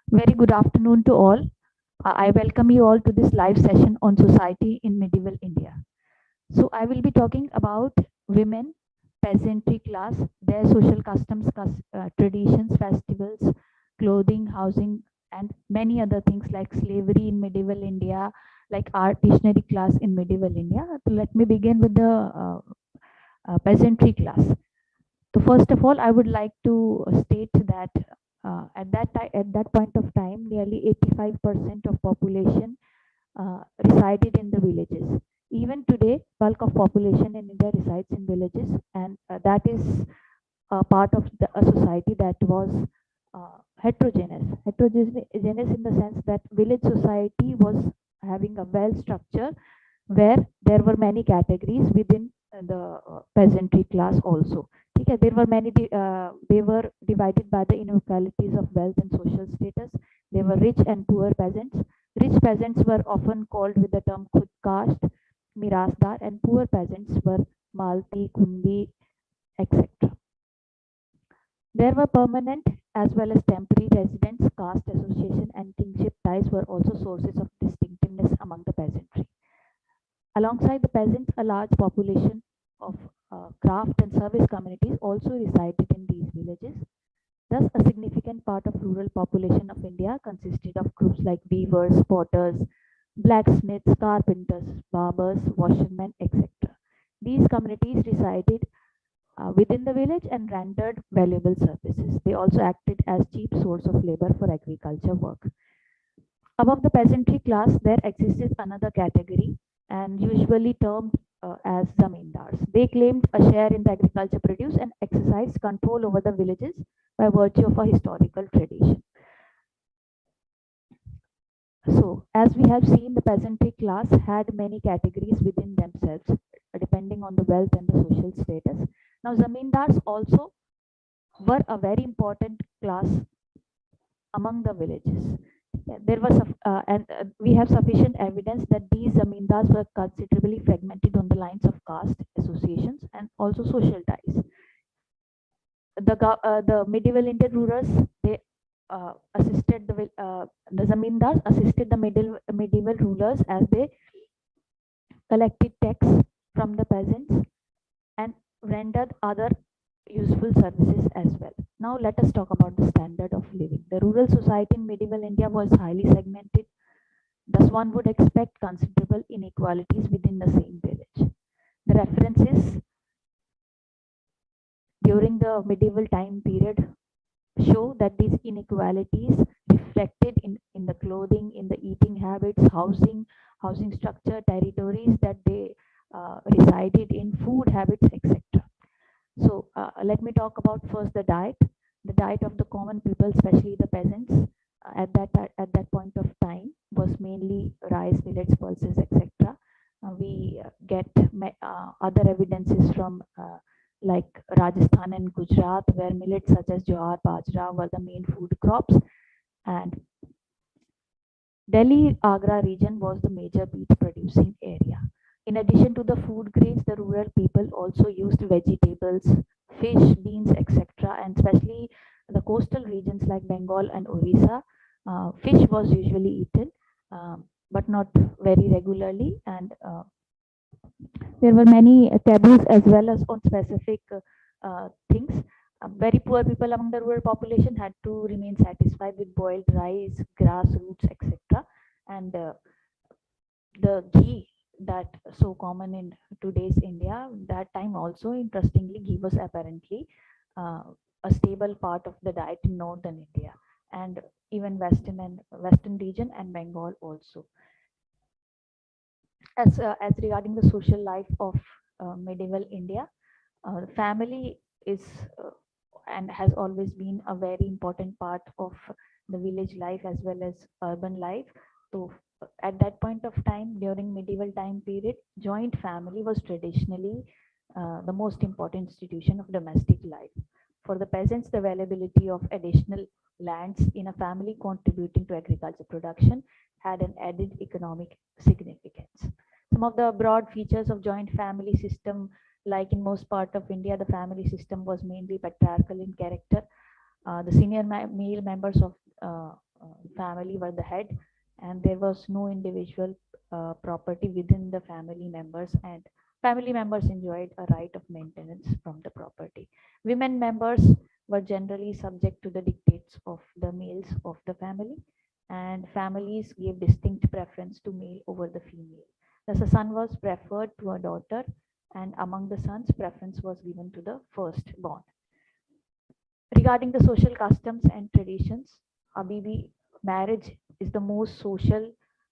Very good afternoon to all. I welcome you all to this live session on society in medieval India. So, I will be talking about women, peasantry class, their social customs, traditions, festivals, clothing, housing, and many other things like slavery in medieval India, like artisanry class in medieval India. So, let me begin with the peasantry class. So first of all, I would like to state that at that point of time, nearly 85% of population resided in the villages. Even today, bulk of population in India resides in villages, and that is a part of a society that was heterogeneous. Heterogeneous in the sense that village society was having a well structure where there were many categories within the peasantry class also. Okay, they were divided by the inequalities of wealth and social status. They were rich and poor peasants. Rich peasants were often called with the term khud caste, mirasdar, and poor peasants were malti, kundi, etc. There were permanent as well as temporary residents, caste association, and kingship ties were also sources of distinctiveness among the peasantry. Alongside the peasants, a large population of craft and service communities also resided in these villages. Thus, a significant part of rural population of India consisted of groups like weavers, potters, blacksmiths, carpenters, barbers, washermen, etc. These communities resided within the village and rendered valuable services. They also acted as cheap source of labor for agriculture work. Above the peasantry class, there existed another category and usually termed as zamindars. They claimed a share in the agriculture produce and exercised control over the villages by virtue of a historical tradition. So, as we have seen, the peasantry class had many categories within themselves, depending on the wealth and the social status. Now, zamindars also were a very important class among the villages. Yeah, there was and we have sufficient evidence that these zamindars were considerably fragmented on the lines of caste associations and also social ties. The medieval Indian rulers they assisted the zamindars assisted the medieval rulers as they collected tax from the peasants and rendered other useful services as well. Now let us talk about the standard of living. The rural society in medieval India was highly segmented. Thus, one would expect considerable inequalities within the same village. The references during the medieval time period show that these inequalities reflected in the clothing, in the eating habits, housing structure, territories that they resided in, food habits, etc. So let me talk about first the diet. The diet of the common people, especially the peasants, at that point of time was mainly rice, millets, pulses, etc. We get other evidences from like Rajasthan and Gujarat, where millets such as jowar, bajra were the main food crops, and Delhi Agra region was the major wheat producing area. In addition to the food grains, the rural people also used vegetables, fish, beans, etc. And especially the coastal regions like Bengal and Orissa, fish was usually eaten, but not very regularly. And there were many taboos as well as on specific things. Very poor people among the rural population had to remain satisfied with boiled rice, grass roots, etc. And the ghee that so common in today's India, that time also interestingly, ghee was apparently uh, a stable part of the diet in northern India and even western region and Bengal also. As regarding the social life of medieval India, family is and has always been a very important part of the village life as well as urban life. So at that point of time during medieval time period, joint family was traditionally the most important institution of domestic life. For the peasants, the availability of additional lands in a family contributing to agriculture production had an added economic significance. Some of the broad features of joint family system, like in most part of India, the family system was mainly patriarchal in character. The senior male members of family were the head, and there was no individual property within the family members, and family members enjoyed a right of maintenance from the property. Women members were generally subject to the dictates of the males of the family, and families gave distinct preference to male over the female. Thus, a son was preferred to a daughter, and among the sons, preference was given to the firstborn. Regarding the social customs and traditions, Habibi, marriage is the most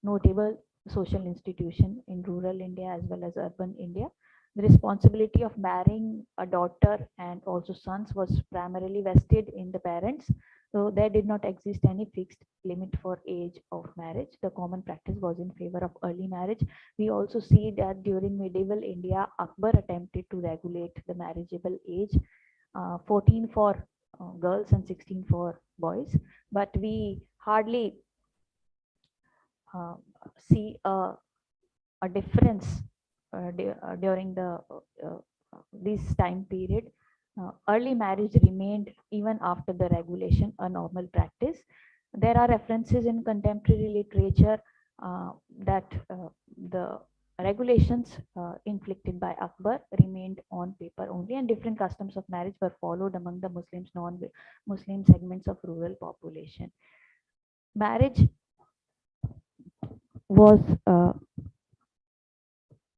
notable social institution in rural India as well as urban India. The responsibility of marrying a daughter and also sons was primarily vested in the parents. So there did not exist any fixed limit for age of marriage. The common practice was in favor of early marriage. We also see that during medieval India, Akbar attempted to regulate the marriageable age, 14 for girls and 16 for boys, but we hardly uh, see a difference during the this time period. Early marriage remained even after the regulation a normal practice. There are references in contemporary literature that the regulations inflicted by Akbar remained on paper only, and different customs of marriage were followed among the Muslims, non-Muslim segments of rural population. Marriage was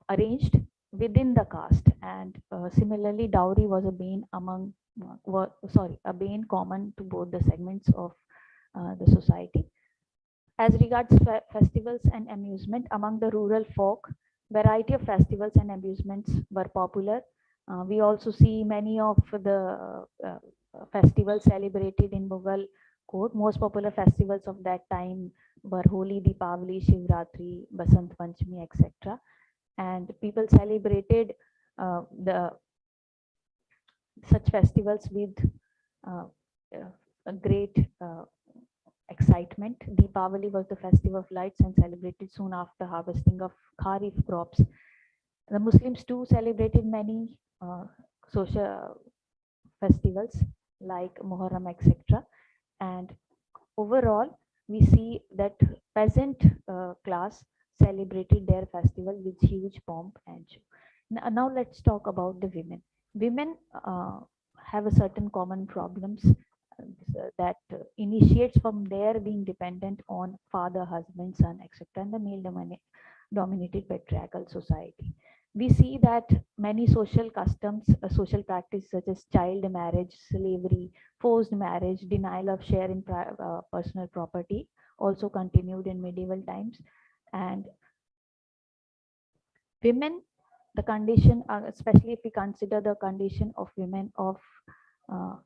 arranged within the caste, and similarly dowry was a bane among a bane common to both the segments of the society. As regards festivals and amusement among the rural folk, variety of festivals and amusements were popular. We also see many of the festivals celebrated in Mughal court. Most popular festivals of that time were Holi, Deepavali, Shivratri, Basant Panchami, etc. And people celebrated the such festivals with uh, a great excitement. Deepavali was the festival of lights and celebrated soon after harvesting of Kharif crops. The Muslims too celebrated many social festivals like Muharram, etc. And overall, we see that peasant class celebrated their festival with huge pomp and show. Now let's talk about the women. Women have a certain common problems that initiates from their being dependent on father, husband, son, etc., and the male dominated patriarchal society. We see that many social customs, social practices such as child marriage, slavery, forced marriage, denial of share in personal property also continued in medieval times. And women, the condition, especially if we consider the condition of women of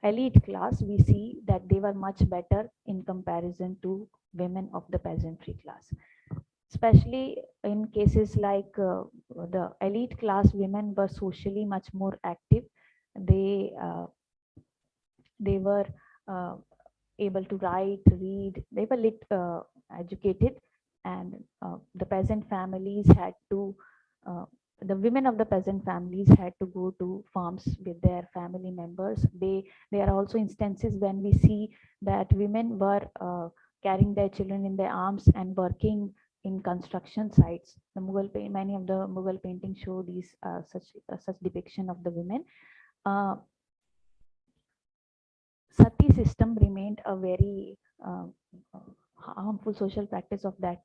elite class, we see that they were much better in comparison to women of the peasantry class. Especially in cases like the elite class, women were socially much more active. They they were uh, able to write, read. They were educated, and the peasant families had to. The women of the peasant families had to go to farms with their family members. There are also instances when we see that women were carrying their children in their arms and working in construction sites. Many of the Mughal paintings show these such depiction of the women. Sati system remained a very harmful social practice of that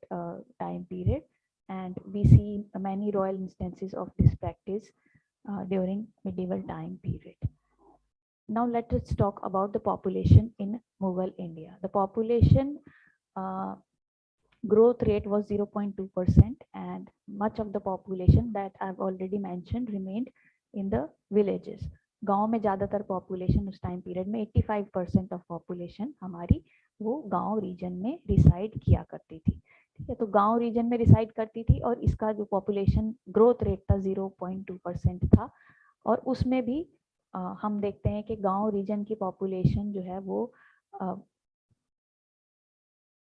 time period, and we see many royal instances of this practice during medieval time period. Now let us talk about the population in Mughal India. The population growth rate was 0.2%, and much of the population that I've already mentioned remained in the villages. गांव में ज़्यादातर population उस time period में 85% of population हमारी वो गांव reason में reside किया करती थी. ठीक है, तो गांव रीजन में रिसाइड करती थी और इसका जो पॉपुलेशन ग्रोथ रेट था 0.2% था. और उसमें भी हम देखते हैं कि गांव रीजन की पॉपुलेशन जो है वो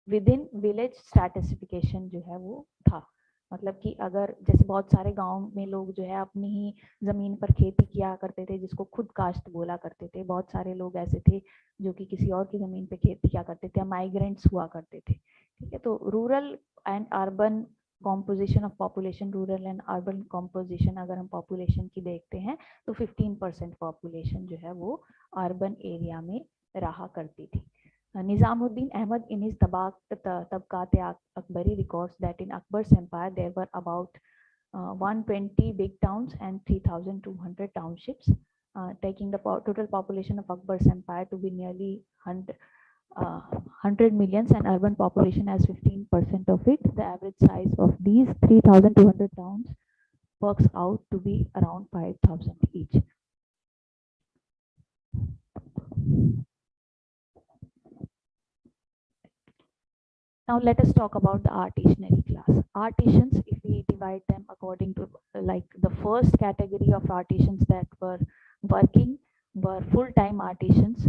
विद इन विलेज स्ट्रैटिफिकेशन जो है वो था. मतलब कि अगर जैसे बहुत सारे गांव में लोग जो है अपनी ही ज़मीन पर खेती किया करते थे, जिसको खुद काश्त बोला करते थे। बहुत सारे लोग ऐसे थे जो कि किसी और की ज़मीन पे खेती किया करते थे, माइग्रेंट्स हुआ करते थे। ठीक है, तो rural and urban composition of population, rural and urban composition अगर हम पॉपुलेशन की देखते हैं तो 15% पॉपुलेशन जो है वो अर्बन एरिया में रहा करती थी। Nizamuddin Ahmad in his Tabqat-e-Akbari records that in Akbar's empire there were about 120 big towns and 3,200 townships, taking the total population of Akbar's empire to be nearly 100 millions and urban population as 15% of it. The average size of these 3,200 towns works out to be around 5,000 each. Now let us talk about the artisanary class. Artisans, if we divide them according to like the first category of artisans that were working were full-time artisans,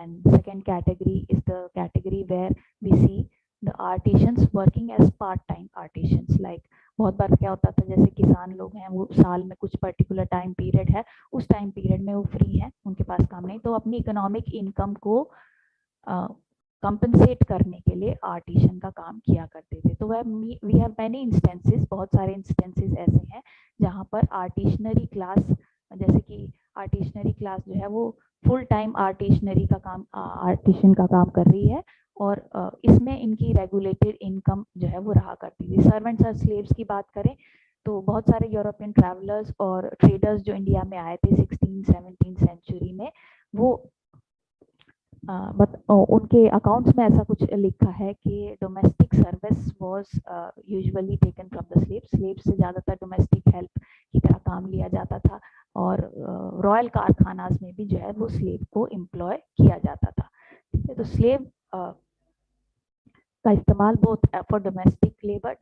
and second category is the category where we see the artisans working as part-time artisans. Like बहुत बार क्या होता था, जैसे किसान लोग हैं वो साल में कुछ पर्टिकुलर टाइम पीरियड है, उस टाइम पीरियड में वो फ्री है, उनके पास काम नहीं, तो अपनी इकोनॉमिक इनकम को कंपनसेट करने के लिए आर्टिशन का काम किया करते थे। तो वह वी हैव मैनी इंस्टेंसेस, बहुत सारे इंस्टेंसेस ऐसे हैं जहाँ पर आर्टिशनरी क्लास, जैसे कि आर्टिशनरी क्लास जो है वो फुल टाइम आर्टिशनरी का काम, आर्टिशन का काम कर रही है, और इसमें इनकी रेगुलेटेड इनकम जो है वो रहा करती थी। सर्वेंट्स और स्लेव्स की बात करें तो बहुत सारे यूरोपियन ट्रैवलर्स और ट्रेडर्स जो इंडिया में आए थे 16-17 सेंचुरी में, वो उनके अकाउंट्स में ऐसा कुछ लिखा है कि domestic service was usually taken from the slaves से ज़्यादातर डोमेस्टिक हेल्प की तरह काम लिया जाता था, और रॉयल कारखानाज में भी जो है वो स्लेव को एम्प्लॉय किया जाता था। ठीक है, तो स्लेव का इस्तेमाल बोथ फॉर डोमेस्टिक लेबर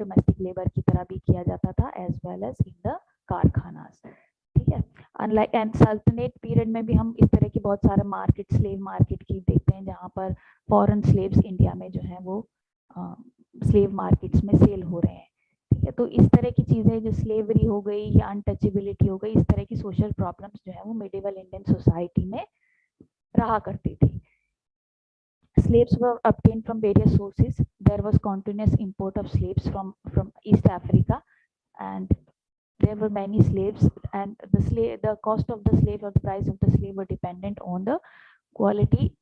की तरह भी किया जाता था as well as in the karkhanas. ठीक है, अनलाइक एंड सल्तनेट पीरियड में भी हम इस तरह की बहुत सारे मार्केट, स्लेव मार्केट की देखते हैं जहाँ पर फॉरेन स्लेव्स इंडिया में जो है वो स्लेव मार्केट्स में सेल हो रहे हैं। ठीक है, तो इस तरह की चीज़ें जो स्लेवरी हो गई या अनटचेबिलिटी हो गई, इस तरह की सोशल प्रॉब्लम्स जो है वो मिडिवल इंडियन सोसाइटी में रहा करती थी। Slaves were obtained from various sources. There was continuous import of slaves from East Africa, and there were many slaves, and the cost of the slave or the price of the slave were dependent on the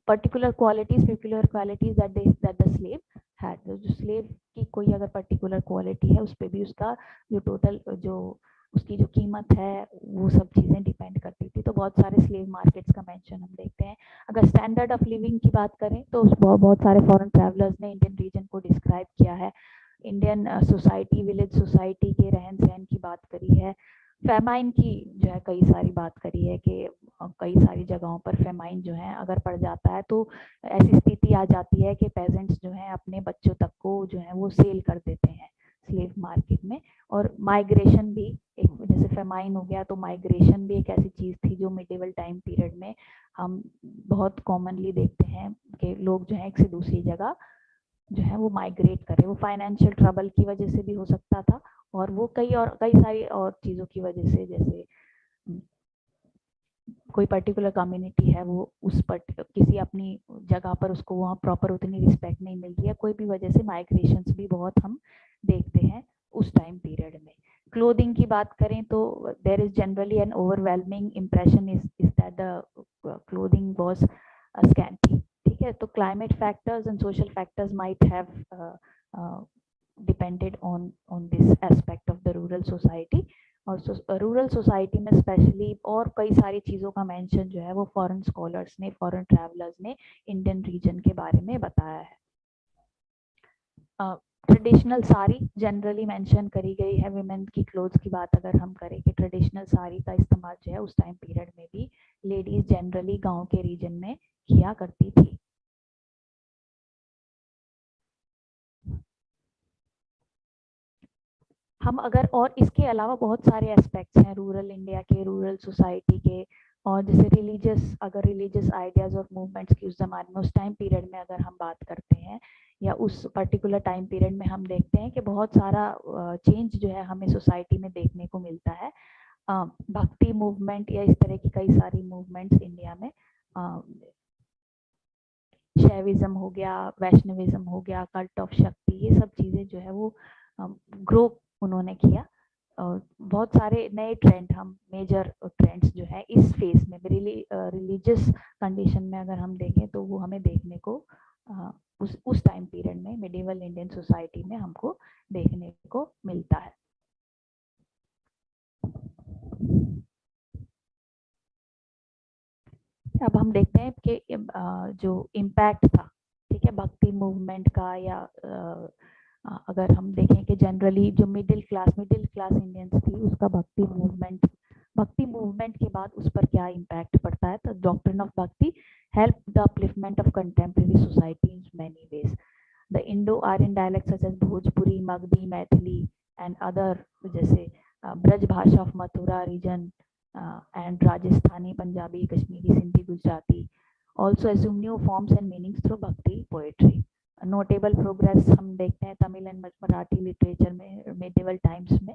particular qualities that the slave had. जो slave की कोई अगर particular quality है, उस पे भी उसका जो total जो उसकी जो कीमत है वो सब चीज़ें डिपेंड करती थी। तो बहुत सारे स्लेव मार्केट्स का मेंशन हम देखते हैं। अगर स्टैंडर्ड ऑफ लिविंग की बात करें तो बहुत सारे फॉरेन ट्रैवलर्स ने इंडियन रीजन को डिस्क्राइब किया है। इंडियन सोसाइटी, विलेज सोसाइटी के रहन सहन की बात करी है। फेमाइन की जो है कई सारी बात करी है कि कई सारी जगहों पर फेमाइन जो है अगर पड़ जाता है तो ऐसी स्थिति आ जाती है कि पेजेंट्स जो हैं अपने बच्चों तक को जो है वो सेल कर देते हैं स्लेव मार्केट में। और माइग्रेशन भी एक, जैसे फेमाइन हो गया तो माइग्रेशन भी एक ऐसी चीज़ थी जो मिडिवल टाइम पीरियड में हम बहुत कॉमनली देखते हैं कि लोग जो है एक से दूसरी जगह जो है वो माइग्रेट करे। वो फाइनेंशियल ट्रबल की वजह से भी हो सकता था, और वो कई सारी और चीज़ों की वजह से, जैसे कोई पर्टिकुलर कम्युनिटी है वो उस पर किसी अपनी जगह पर उसको वहाँ प्रॉपर उतनी रिस्पेक्ट नहीं मिलती है, कोई भी वजह से माइग्रेशंस भी बहुत हम देखते हैं उस टाइम पीरियड में। क्लोथिंग की बात करें तो there is generally an overwhelming impression is that the clothing was scanty. ठीक है, तो climate factors and social factors might have depended on this aspect of the rural society. और रूरल सोसाइटी में स्पेशली और कई सारी चीज़ों का मेंशन जो है वो फॉरेन स्कॉलर्स ने, फॉरेन ट्रैवलर्स ने इंडियन रीजन के बारे में बताया है। ट्रेडिशनल साड़ी जनरली मेंशन करी गई है। विमेन की क्लोथ्स की बात अगर हम करें कि ट्रेडिशनल साड़ी का इस्तेमाल जो है उस टाइम पीरियड में भी लेडीज जनरली गांव के रीजन में किया करती थी। हम अगर, और इसके अलावा बहुत सारे एस्पेक्ट्स हैं रूरल इंडिया के, रूरल सोसाइटी के, और जैसे रिलीजियस, अगर रिलीजियस आइडियाज और मूवमेंट्स की उस जमाने में, उस टाइम पीरियड में अगर हम बात करते हैं, या उस पर्टिकुलर टाइम पीरियड में हम देखते हैं कि बहुत सारा चेंज जो है हमें सोसाइटी में देखने को मिलता है। भक्ति मूवमेंट या इस तरह की कई सारी मूवमेंट्स इंडिया में, शैविज्म हो गया, वैष्णविज्म हो गया, कल्ट ऑफ शक्ति, ये सब चीज़ें जो है वो ग्रो उन्होंने किया। और बहुत सारे नए ट्रेंड, हम मेजर ट्रेंड्स जो है इस फेज में रिलीजियस कंडीशन में अगर हम देखें तो वो हमें देखने को उस टाइम पीरियड में मिडिवल इंडियन सोसाइटी में हमको देखने को मिलता है। अब हम देखते हैं कि जो इम्पैक्ट था, ठीक है, भक्ति मूवमेंट का, या अगर हम देखें कि जनरली जो मिडिल क्लास इंडियंस थी, उसका भक्ति मूवमेंट के बाद उस पर क्या इम्पैक्ट पड़ता है। तो doctrine of bhakti help the upliftment of contemporary society in many ways. The Indo Aryan dialect such as Bhojpuri, Magadhi, Maithili and other, जैसे Braj Bhasha of Mathura region and Rajasthani, Punjabi, Kashmiri, Sindhi, Gujarati also assume new forms and meanings through bhakti poetry. Notable progress हम देखते हैं Tamil and Marathi literature में medieval times में,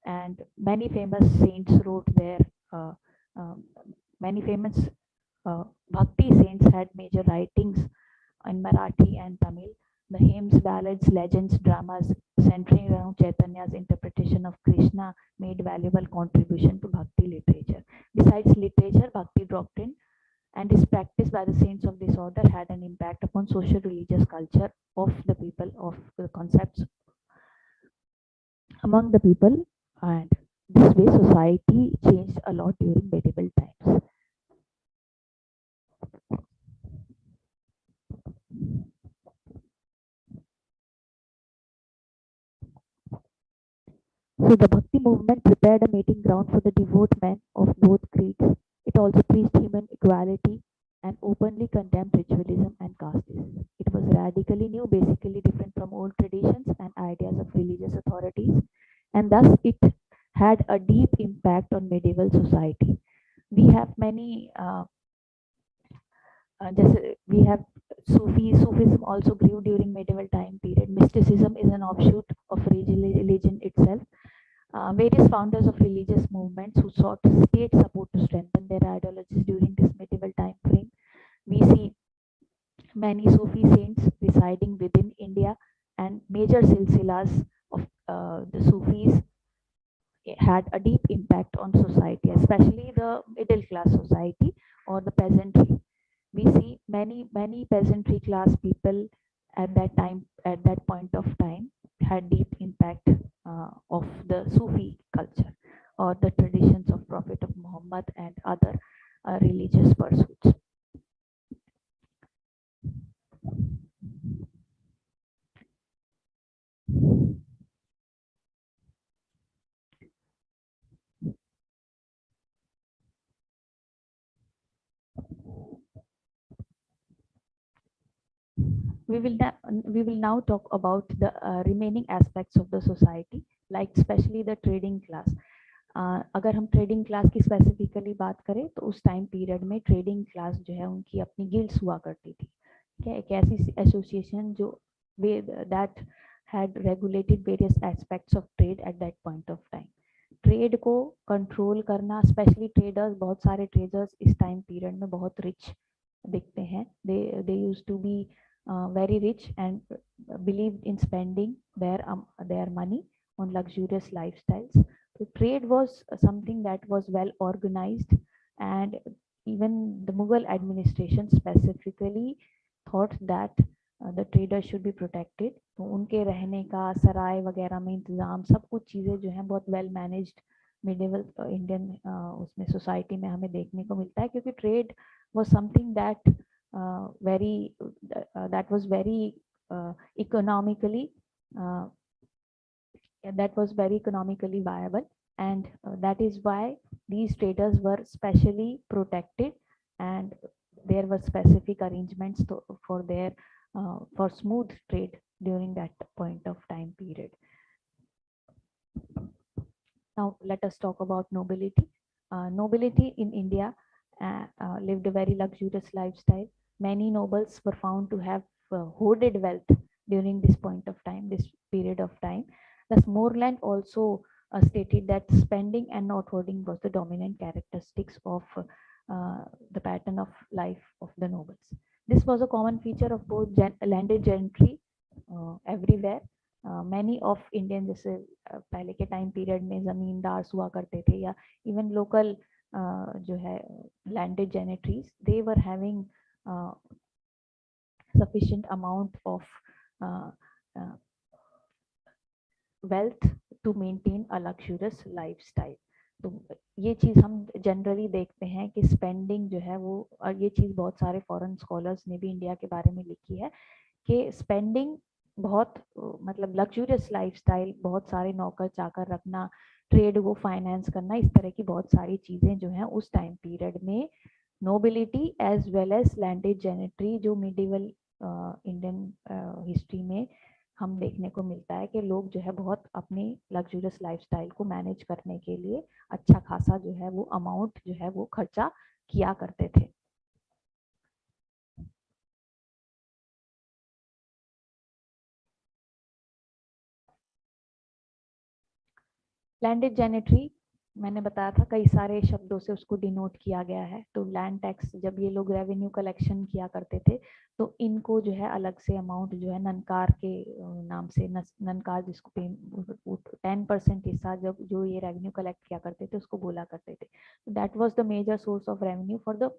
and many famous saints wrote there. Many famous bhakti saints had major writings in Marathi and Tamil. The hymns, ballads, legends, dramas centering around Chaitanya's interpretation of Krishna made valuable contribution to Bhakti literature. Besides literature, Bhakti doctrine and its practice by the saints of this order had an impact upon social religious culture of the people, of the concepts among the people, and this way society changed a lot during medieval times. So the Bhakti movement prepared a meeting ground for the devout men of both creeds. It also preached human equality and openly condemned ritualism and casteism. It was radically new, basically different from old traditions and ideas of religious authorities, and thus it had a deep impact on medieval society. We have many, we have Sufism also grew during medieval time period. Mysticism is an offshoot of religion itself. Various founders of religious movements who sought state support to strengthen their ideologies during this medieval time frame. We see many Sufi saints residing within India, and major silsilas of the Sufis had a deep impact on society, especially the middle class society or the peasantry. We see many peasantry class people at that point of time had deep impact of the Sufi culture or the traditions of Prophet of Muhammad and other religious pursuits. We will now talk about the remaining aspects of the society, like especially the trading class. अगर हम trading class की specifically बात करें तो उस time period में trading class जो है उनकी अपनी गिल्ड्स हुआ करती थी, ठीक है, एक ऐसी एसोसिएशन जो that had regulated various aspects of trade at that point of time. Trade को कंट्रोल करना, स्पेशली ट्रेडर्स, बहुत सारे ट्रेडर्स इस टाइम पीरियड में बहुत रिच दिखते हैं. They used to be very rich and believed in spending their money on luxurious lifestyles. So trade was something that was well organized, and even the Mughal administration specifically thought that the traders should be protected. तो उनके रहने का, सराय वगैरह में इंतजाम, सब कुछ चीज़ें जो हैं बहुत वेल मैनेज्ड मिडिवल इंडियन उसमें सोसाइटी में हमें देखने को मिलता है, क्योंकि trade was something that very that was very economically viable, and that is why these traders were specially protected, and there were specific arrangements for their for smooth trade during that point of time period. Now let us talk about nobility. Nobility in India lived a very luxurious lifestyle. Many nobles were found to have hoarded wealth during this point of time, this period of time. Thus, Moreland also stated that spending and not hoarding was the dominant characteristics of the pattern of life of the nobles. This was a common feature of both landed gentry everywhere. Many of Indian जैसे पहले के time period में जमींदार्स हुआ करते थे या even local जो है landed gentries they were having sufficient amount of wealth to maintain a luxurious lifestyle. तो ये चीज़ हम जनरली देखते हैं कि स्पेंडिंग जो है वो, और ये चीज़ बहुत सारे फॉरेन स्कॉलर्स ने भी इंडिया के बारे में लिखी है कि स्पेंडिंग बहुत मतलब लग्जूरियस लाइफस्टाइल, बहुत सारे नौकर चाकर रखना, ट्रेड को फाइनेंस करना, इस तरह की बहुत सारी चीज़ें जो हैं उस टाइम पीरियड में nobility as well as landed gentry जो मिडिवल इंडियन हिस्ट्री में हम देखने को मिलता है कि लोग जो है बहुत अपनी लग्जूरियस लाइफस्टाइल को मैनेज करने के लिए अच्छा खासा जो है वो अमाउंट जो है वो खर्चा किया करते थे. लैंडेड जेनेटरी मैंने बताया था कई सारे शब्दों से उसको डिनोट किया गया है. तो लैंड टैक्स, जब ये लोग रेवेन्यू कलेक्शन किया करते थे तो इनको जो है अलग से अमाउंट जो है ननकार के नाम से, ननकार जिसको 10% हिस्सा जब जो ये रेवेन्यू कलेक्ट किया करते थे उसको बोला करते थे. That was the major source of revenue for the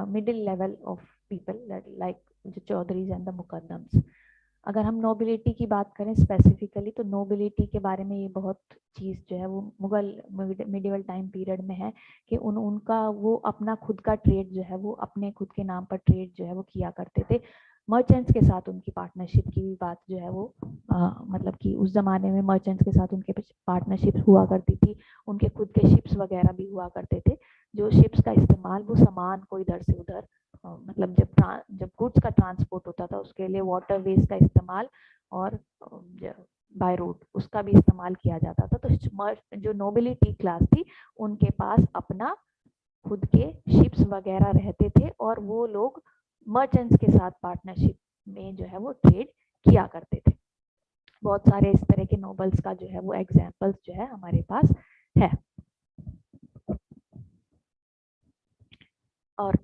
middle level of people like the chaudharis and the muqaddams. अगर हम नोबिलिटी की बात करें स्पेसिफिकली तो नोबिलिटी के बारे में ये बहुत चीज़ जो है वो मुगल मिडिवल टाइम पीरियड में है कि उनका वो अपना खुद का ट्रेड जो है वो अपने खुद के नाम पर ट्रेड जो है वो किया करते थे. मर्चेंट्स के साथ उनकी पार्टनरशिप की भी बात जो है वो मतलब कि उस ज़माने में मर्चेंट्स के साथ उनके पार्टनरशिप हुआ करती थी. उनके खुद के शिप्स वगैरह भी हुआ करते थे. जो शिप्स का इस्तेमाल वो सामान को इधर से उधर मतलब जब गुड्स का ट्रांसपोर्ट होता था उसके लिए वाटर वेज का इस्तेमाल और बाय रोड उसका भी इस्तेमाल किया जाता था. तो जो नोबिलिटी क्लास थी उनके पास अपना खुद के शिप्स वगैरह रहते थे और वो लोग मर्चेंट्स के साथ पार्टनरशिप में जो है वो ट्रेड किया करते थे. बहुत सारे इस तरह के नोबल्स का जो है वो एग्जाम्पल्स जो है हमारे पास है. और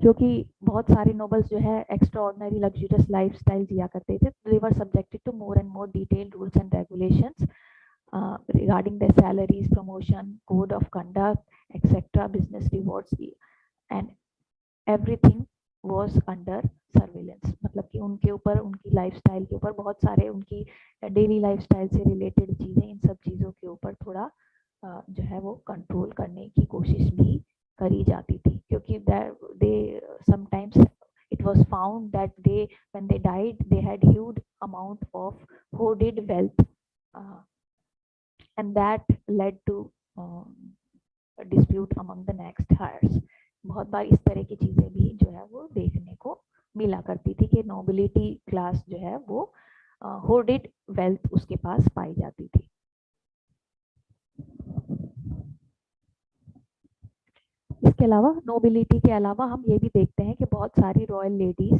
जो कि बहुत सारे नोबल्स जो है एक्स्ट्रा ऑर्डिनरी लग्जूरियस लाइफस्टाइल जिया करते थे. They were subjected to more and more detailed rules and regulations regarding their salaries, promotion, code of conduct, etc., business rewards, and everything was under surveillance. मतलब कि उनके ऊपर, उनकी लाइफस्टाइल के ऊपर बहुत सारे उनकी डेली लाइफस्टाइल से रिलेटेड चीज़ें, इन सब चीज़ों के ऊपर थोड़ा जो है वो कंट्रोल करने की कोशिश भी करी जाती थी क्योंकि they sometimes it was found that when they died they had huge amount of hoarded wealth and that led to dispute among the next heirs. बहुत बार इस तरह की चीज़ें भी जो है वो देखने को मिला करती थी कि नोबिलिटी क्लास जो है वो होर्डेड वेल्थ उसके पास पाई जाती थी. इसके अलावा नोबिलिटी के अलावा हम ये भी देखते हैं कि बहुत सारी रॉयल लेडीज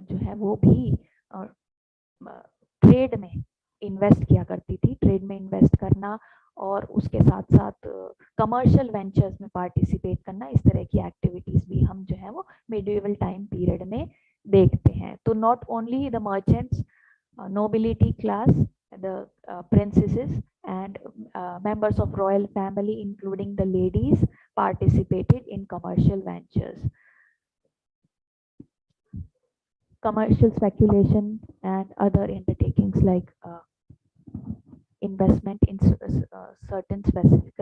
जो है वो भी ट्रेड में इन्वेस्ट किया करती थी. ट्रेड में इन्वेस्ट करना और उसके साथ साथ कमर्शियल वेंचर्स में पार्टिसिपेट करना, इस तरह की एक्टिविटीज भी हम जो है वो मिडिवल टाइम पीरियड में देखते हैं. तो not only the merchants, nobility class, the princesses and members of royal family including the ladies participated in commercial ventures. Commercial speculation and other undertakings like investment in certain specific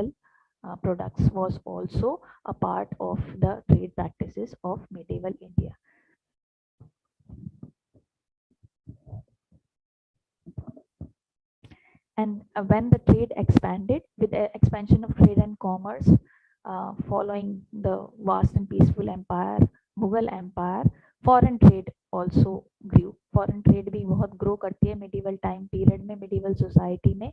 products was also a part of the trade practices of medieval India. And when the trade expanded, with the expansion of trade and commerce, following the vast and peaceful empire, Mughal empire, foreign trade also grew. Foreign trade भी बहुत grow करती है medieval time period में, medieval society में.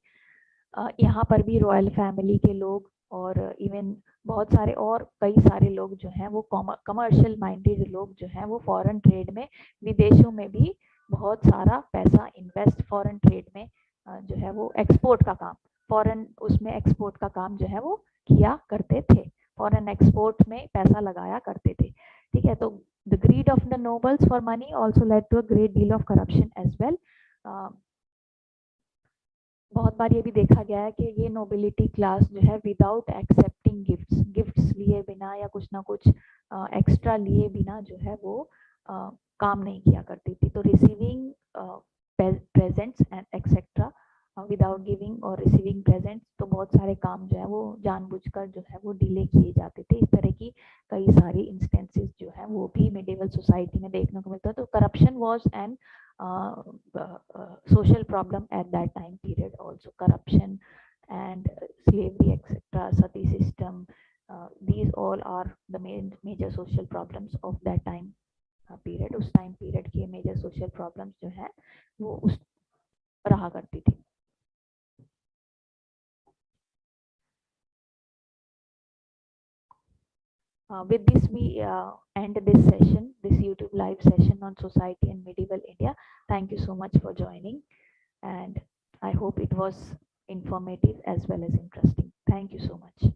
यहाँ पर भी royal family के लोग और even बहुत सारे और कई सारे लोग जो हैं वो कमर्शियल माइंडेड लोग जो हैं वो फॉरेन ट्रेड में विदेशों में भी बहुत सारा पैसा इन्वेस्ट फॉरेन ट्रेड में जो है वो एक्सपोर्ट का काम फॉरेन उसमें एक्सपोर्ट का काम जो है वो किया करते थे, फॉरेन एक्सपोर्ट में पैसा लगाया करते थे। ठीक है, तो the greed of the nobles for money also led to a great deal of corruption as well. बहुत बार ये भी देखा गया है कि ये नोबिलिटी क्लास जो है विदाउट एक्सेप्टिंग गिफ्ट्स लिए बिना या कुछ ना कुछ एक्स्ट्रा लिए बिना जो है वो काम नहीं किया करती थी। तो receiving presents and etcetera without giving और रिसीविंग प्रेजेंट्स, तो बहुत सारे काम जो है वो जानबूझकर जो है वो डिले किए जाते थे। इस तरह की कई सारी इंस्टेंसेस जो है वो भी मिडिवल सोसाइटी में देखने को मिलता है। तो corruption was an social problem at that time period also, corruption and slavery etc, sati system, these all are the major social problems of that time period। उस टाइम पीरियड के major social problems जो है वो उस रहा करती थी। With this we end this session, this YouTube live session on society in medieval India. Thank you so much for joining, and I hope it was informative as well as interesting. Thank you so much.